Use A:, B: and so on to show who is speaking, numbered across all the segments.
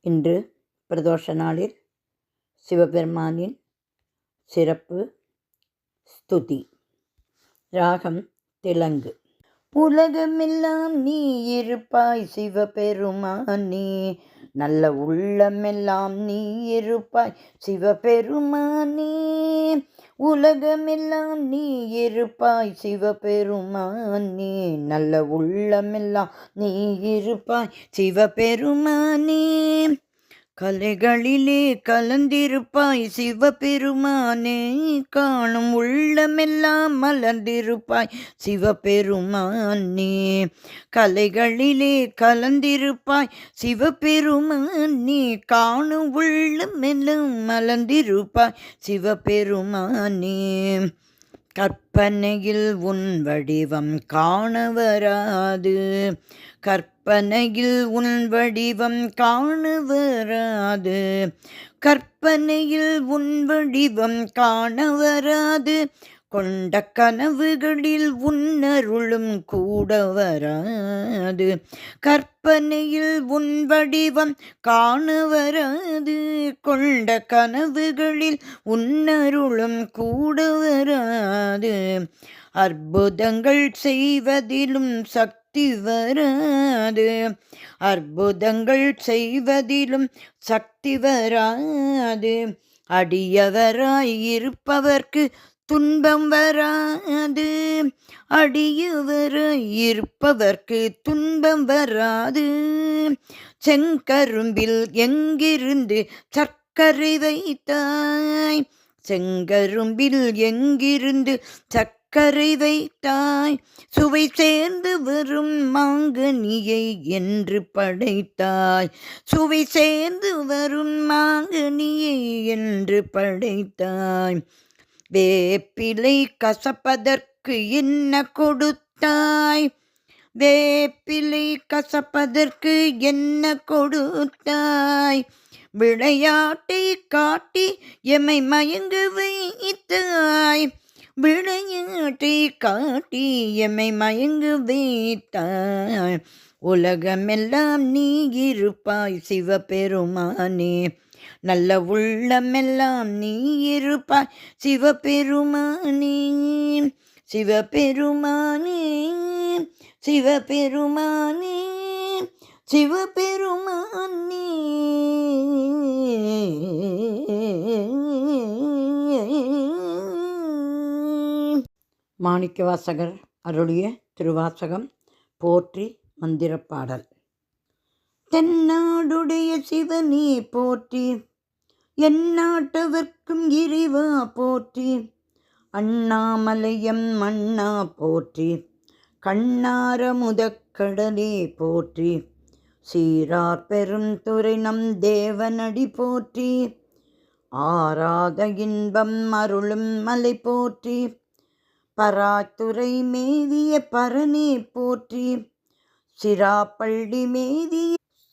A: இன்று பிரதோஷ நாளில் சிவபெருமானின் சிறப்பு ஸ்துதி. ராகம் திலங்கு. உலகமெல்லாம் நீ இருப்பாய் சிவபெருமானே, நல்ல உள்ளமெல்லாம் நீ இருப்பாய் சிவபெருமானே. உலகமெல்லாம் நீ இருப்பாய் சிவபெருமானே, நல்ல உள்ளமெல்லாம் நீ இருப்பாய் சிவபெருமானே. கலைகளிலே கலந்திருப்பாய் சிவபெருமானே, காணும் உள்ளமெல்லாம் மலர்ந்திருப்பாய் சிவபெருமானே. கலைகளிலே கலந்திருப்பாய் சிவபெருமானே, காணும் உள்ளமெல்லாம் மலர்ந்திருப்பாய் சிவபெருமானே. கற்பனையில் உன் வடிவம் காண வராது, கற்பனையில் உன் வடிவம் காண வராது, கற்பனையில் உன் வடிவம் காண வராது, கொண்ட கனவுகளில் உன்னருளும் கூட வராது. கற்பனையில் உன் வடிவம் காண வராது, கொண்ட கனவுகளில் உன்னருளும் கூட வராது. அற்புதங்கள் செய்வதிலும் சக்தி வராது, அற்புதங்கள் செய்வதிலும் சக்தி வராது. அடியவராய் இருப்பவர்க்கு துன்பம் வராது, அடியவராய் இருப்பவர்க்கு துன்பம் வராது. செங்கரும்பில் எங்கிருந்து சர்க்கரை வைத்தாய், செங்கரும்பில் எங்கிருந்து சர்க்கரை வைத்தாய், சுவை சேர்ந்து வரும் மாங்கனியை என்று படைத்தாய், சுவை சேர்ந்து வரும் மாங்கனியை என்று படைத்தாய். வேப்பிலை கசப்பதற்கு என்ன கொடுத்தாய், வேப்பிலை கசப்பதற்கு என்ன கொடுத்தாய். விளையாட்டை காட்டி எமை மயங்க வைத்தாய், விளையாட்டை காட்டி எமை மயங்க வைத்தாய். உலகமெல்லாம் நீ இருப்பாய் சிவபெருமானே, நல்ல உள்ளமெல்லாம் நீ இருப்பாய் சிவபெருமானே. சிவபெருமானே சிவபெருமானே சிவபெருமானே. மாணிக்கவாசகர் அருளிய திருவாசகம் போற்றி மந்திரப்பாடல். தென்னாடுடைய சிவனே போற்றி, எந்நாட்டவர்க்கும் இறைவா போற்றி. அண்ணாமலையம் மண்ணா போற்றி, கண்ணார முதக்கடலே போற்றி. சீரார் பெருந்துறை நம் தேவனடி போற்றி, ஆராத இன்பம் அருளும் மலை போற்றி. பராத்துறை மேவிய பரனே போற்றி, சிராப்பள்ளி மேவிய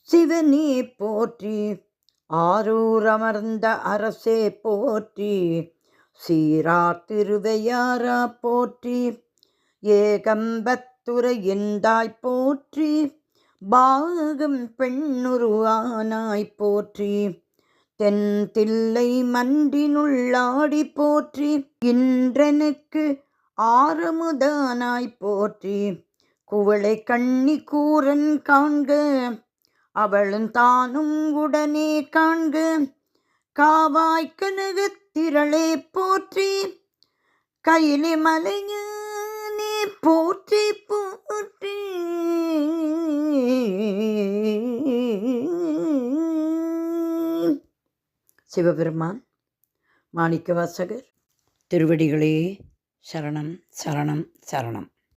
A: சிவனே போற்றி. ஆரூர் அமர்ந்த அரசே போற்றி, சீரார் திருவையாரா போற்றி. ஏகம்பத்துறை எந்தாய் போற்றி, பாகம் பெண்ணுருவானாய் போற்றி. தென் தில்லை மன்றினுள்ளாடி போற்றி, இன்றனுக்கு ஆரமுதானாய் போற்றி. குவளை கண்ணி கூரன் காண்க, அவளும் தானும் உடனே காண்க. காவாய் கனகத்திரளே போற்றி, கையிலே மலையானே போற்றி போற்றி. சிவபெருமான் மாணிக்கவாசகர் திருவடிகளே சரணம் சரணம் சரணம்.